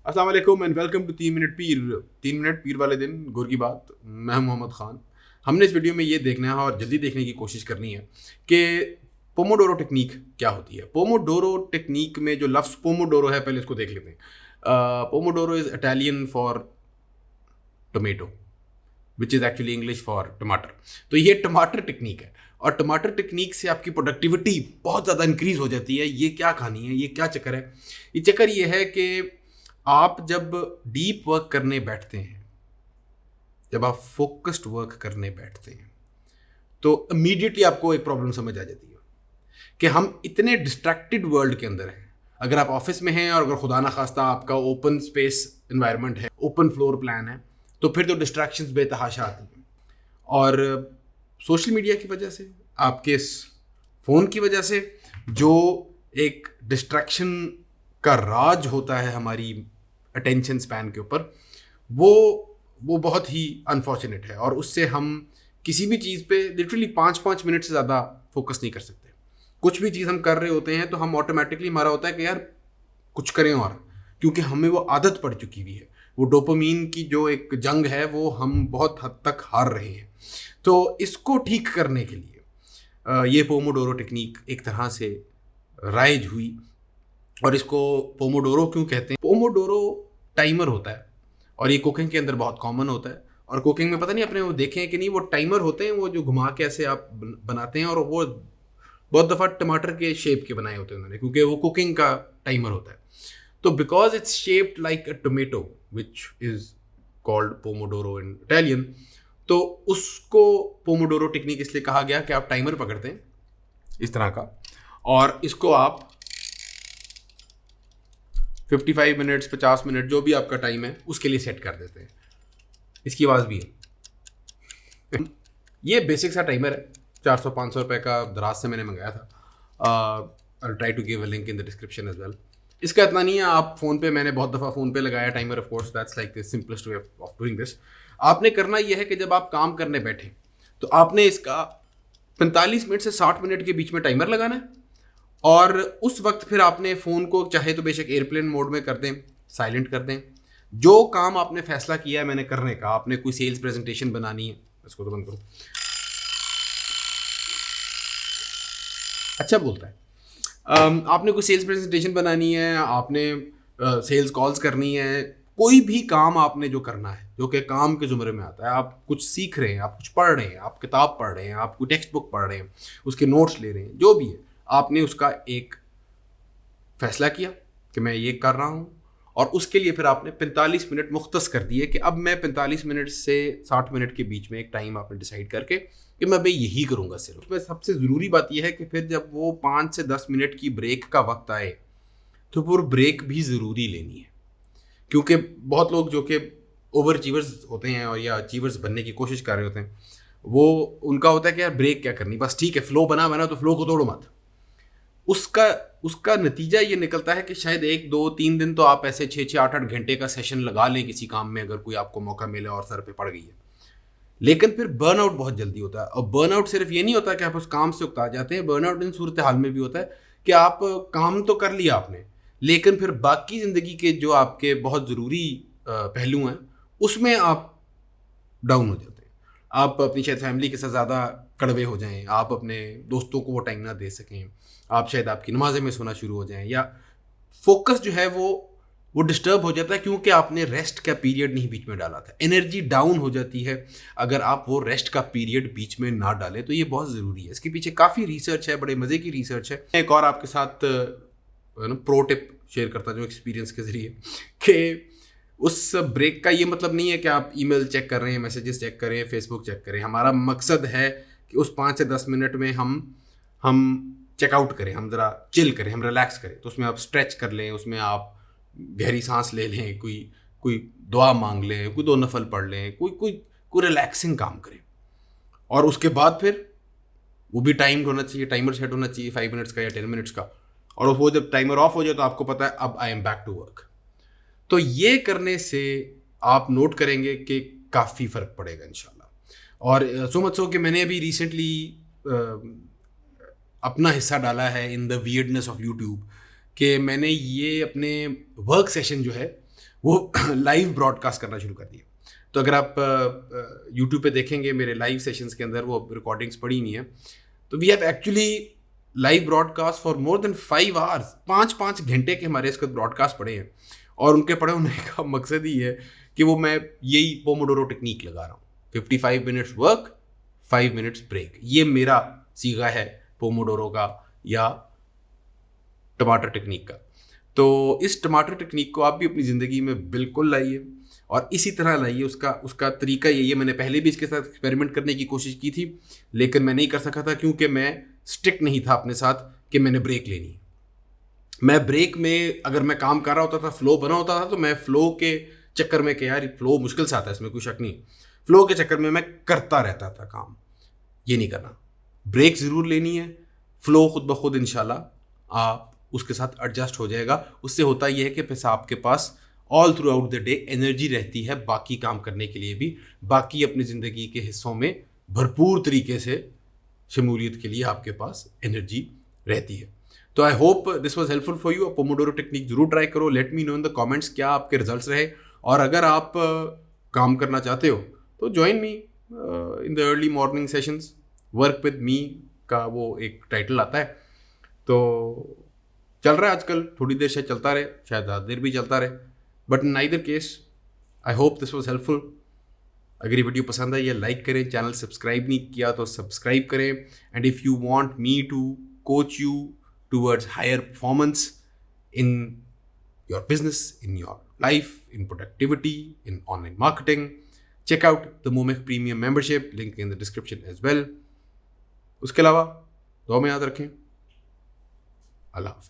अस्सलाम वालेकुम and welcome to 3 minute पीर वाले दिन गुर की बात। मैं हूं मोहम्मद ख़ान। हमने इस वीडियो में ये देखना है और जल्दी देखने की कोशिश करनी है कि पोमोडोरो टेक्निक क्या होती है। पोमोडोरो टेक्निक में जो लफ्ज़ पोमोडोरो है, पहले इसको देख लेते हैं। Pomodoro is Italian for tomato, which is actually English for टमाटर। तो ये टमाटर टेक्निक है और टमाटर टेक्निक से आपकी प्रोडक्टिविटी बहुत ज़्यादा इंक्रीज़ हो जाती है। ये क्या कहानी है, ये क्या चक्कर है? ये चक्कर ये है कि आप जब डीप वर्क करने बैठते हैं, जब आप फोकस्ड वर्क करने बैठते हैं, तो इमीडिएटली आपको एक प्रॉब्लम समझ आ जाती है कि हम इतने डिस्ट्रैक्टेड वर्ल्ड के अंदर हैं। अगर आप ऑफिस में हैं और अगर खुदा ना खास्ता आपका ओपन स्पेस इन्वायरमेंट है, ओपन फ्लोर प्लान है, तो फिर तो डिस्ट्रैक्शंस बेतहाशा आती हैं। और सोशल मीडिया की वजह से, आपके फ़ोन की वजह से, जो एक डिस्ट्रैक्शन का राज होता है हमारी अटेंशन स्पैन के ऊपर, वो बहुत ही अनफॉर्चुनेट है और उससे हम किसी भी चीज़ पे लिटरली 5-5 मिनट से ज़्यादा फोकस नहीं कर सकते। कुछ भी चीज़ हम कर रहे होते हैं तो हम ऑटोमेटिकली, हमारा होता है कि यार कुछ करें, और क्योंकि हमें वो आदत पड़ चुकी हुई है, वो डोपामीन की जो एक जंग है वो हम बहुत हद तक हार रहे हैं। तो इसको ठीक करने के लिए ये पोमोडोरो टेक्निक एक तरह से राइज हुई। और इसको पोमोडोरो क्यों कहते हैं? पोमोडोरो टाइमर होता है और ये कुकिंग के अंदर बहुत कॉमन होता है। और कुकिंग में पता नहीं आपने वो देखे हैं कि नहीं, वो टाइमर होते हैं, वो जो घुमा के ऐसे आप बनाते हैं, और वो बहुत दफ़ा टमाटर के शेप के बनाए होते हैं उन्होंने, क्योंकि वो कुकिंग का टाइमर होता है। तो because it's shaped like a tomato which is called Pomodoro in Italian, तो उसको पोमोडोरो टेक्निक इसलिए कहा गया कि आप टाइमर पकड़ते हैं इस तरह का, और इसको आप 55 मिनट्स, 50 मिनट, जो भी आपका टाइम है उसके लिए सेट कर देते हैं। इसकी आवाज़ भी है। ये बेसिक सा टाइमर है, 400-500 रुपये का दराज से मैंने मंगाया था। I try to give a link in the description as well. इसका इतना नहीं है, आप फ़ोन पे, मैंने बहुत दफ़ा फ़ोन पे लगाया timer, of course that's like the simplest way of doing this. आपने करना यह है कि जब आप काम करने बैठे तो आपने इसका 45 मिनट से 60 मिनट के बीच में टाइमर लगाना है, और उस वक्त फिर आपने फ़ोन को चाहे तो बेशक एयरप्लेन मोड में कर दें, साइलेंट कर दें। जो काम आपने फैसला किया है मैंने करने का, आपने कोई सेल्स प्रेजेंटेशन बनानी है, इसको तो बंद करो, अच्छा बोलता है। आपने कोई सेल्स प्रेजेंटेशन बनानी है, आपने सेल्स कॉल्स करनी है, कोई भी काम आपने जो करना है, जो कि काम के ज़ुमरे में आता है, आप कुछ सीख रहे हैं, आप कुछ पढ़ रहे हैं, आप किताब पढ़ रहे हैं, आप कोई टेक्स्ट बुक पढ़ रहे हैं, उसके नोट्स ले रहे हैं, जो भी है, आपने उसका एक फैसला किया कि मैं ये कर रहा हूँ, और उसके लिए फिर आपने 45 मिनट मुख्तस कर दिए कि अब मैं 45 मिनट से 60 मिनट के बीच में एक टाइम आपने डिसाइड करके कि मैं भाई यही करूँगा सिर्फ। उसमें सबसे ज़रूरी बात यह है कि फिर जब वो 5 से 10 मिनट की ब्रेक का वक्त आए तो वो ब्रेक भी ज़रूरी लेनी है, क्योंकि बहुत लोग जो कि ओवर अचीवर्स होते हैं और या अचीवर्स बनने की कोशिश कर रहे होते हैं, वो उनका होता है कि यार ब्रेक क्या करनी, बस ठीक है फ्लो बना तो फ्लो को तोड़ो मत। उसका उसका नतीजा ये निकलता है कि शायद 1-2-3 दिन तो आप ऐसे 6-6 8-8 घंटे का सेशन लगा लें किसी काम में, अगर कोई आपको मौका मिले और सर पे पड़ गई है। लेकिन फिर बर्नआउट बहुत जल्दी होता है, और बर्नआउट सिर्फ ये नहीं होता कि आप उस काम से उकता जाते हैं, बर्नआउट इन सूरत हाल में भी होता है कि आप काम तो कर लिया आपने, लेकिन फिर बाकी ज़िंदगी के जो आपके बहुत ज़रूरी पहलू हैं उसमें आप डाउन हो जाते हैं। आप अपनी शायद फैमिली के साथ ज़्यादा कड़वे हो जाएं, आप अपने दोस्तों को वो टाइम ना दे सकें, आप शायद आपकी नमाज़ें में सोना शुरू हो जाएं, या फोकस जो है वो डिस्टर्ब हो जाता है क्योंकि आपने रेस्ट का पीरियड नहीं बीच में डाला था। एनर्जी डाउन हो जाती है अगर आप वो रेस्ट का पीरियड बीच में ना डालें, तो ये बहुत ज़रूरी है। इसके पीछे काफ़ी रिसर्च है, बड़े मज़े की रिसर्च है। एक और आपके साथ प्रो टिप शेयर करता हूँ एक्सपीरियंस के ज़रिए, कि उस ब्रेक का ये मतलब नहीं है कि आप ईमेल चेक कर रहे हैं, मैसेजेस चेक करें, फेसबुक चेक करें। हमारा मकसद है कि उस 5 से 10 मिनट में हम चेकआउट करें, हम ज़रा चिल करें, हम रिलैक्स करें। तो उसमें आप स्ट्रेच कर लें, उसमें आप गहरी सांस ले लें, कोई कोई दुआ मांग लें, कोई 2 नफल पढ़ लें, कोई कोई कोई रिलैक्सिंग काम करें। और उसके बाद फिर वो भी टाइम होना चाहिए, टाइमर सेट होना चाहिए 5 मिनट्स का या 10 मिनट्स का। और वो जब टाइमर ऑफ हो जाए तो आपको पता है अब I am back to work. तो ये करने से आप नोट करेंगे कि काफ़ी फ़र्क पड़ेगा इंशाल्लाह। और सो मच सो कि मैंने अभी रिसेंटली अपना हिस्सा डाला है in the weirdness of YouTube, कि मैंने ये अपने वर्क सेशन जो है वो लाइव ब्रॉडकास्ट करना शुरू कर दिया। तो अगर आप यूट्यूब पे देखेंगे मेरे लाइव सेशंस के अंदर वो रिकॉर्डिंग्स पड़ी नहीं है, तो we have actually live broadcast for more than 5 hours, 5 घंटे के हमारे इसके ब्रॉडकास्ट पड़े हैं। और उनके पड़े होने का मकसद ही है कि वो मैं यही पोमोडोरो टेक्निक लगा रहा हूँ, 55 मिनट्स वर्क, 5 मिनट्स ब्रेक। ये मेरा सीगा है पोमोडोरो का या टमाटर टेक्निक का। तो इस टमाटर टेक्निक को आप भी अपनी ज़िंदगी में बिल्कुल लाइए और इसी तरह लाइए। उसका तरीका यही है। मैंने पहले भी इसके साथ एक्सपेरिमेंट करने की कोशिश की थी, लेकिन मैं नहीं कर सका था क्योंकि मैं स्ट्रिक्ट नहीं था अपने साथ कि मैंने ब्रेक लेनी है। मैं ब्रेक में अगर मैं काम कर रहा होता था, फ्लो बना होता था, तो मैं फ्लो के चक्कर में, कि यार फ्लो मुश्किल से आता है, इसमें कोई शक नहीं, फ्लो के चक्कर में मैं करता रहता था काम। ये नहीं करना, ब्रेक ज़रूर लेनी है। फ्लो खुद ब खुद इंशाल्लाह आप उसके साथ एडजस्ट हो जाएगा। उससे होता यह है कि पैसा आपके पास all throughout the day energy रहती है बाकी काम करने के लिए भी, बाकी अपनी ज़िंदगी के हिस्सों में भरपूर तरीके से शमूलियत के लिए आपके पास एनर्जी रहती है। तो I hope this was helpful for you. Pomodoro technique जरूर ट्राई करो। Let me know in the comments क्या आपके रिजल्ट्स रहे। और अगर आप काम करना चाहते हो तो join me in the early morning sessions. Work with me का वो एक टाइटल आता है, तो चल रहा है आजकल। थोड़ी देर शायद चलता रहे, शायद ज़्यादा देर भी चलता रहे, but in either case I hope this was helpful. अगर ये वीडियो पसंद आई है लाइक करें, चैनल सब्सक्राइब नहीं किया तो सब्सक्राइब करें। And if you want me to coach you towards higher performance in your business, in your life, in productivity, in online marketing, check out the Momek Premium Membership, link in the description as well. उसके अलावा दुआ में याद रखें। अल्लाह हाफ़िज़।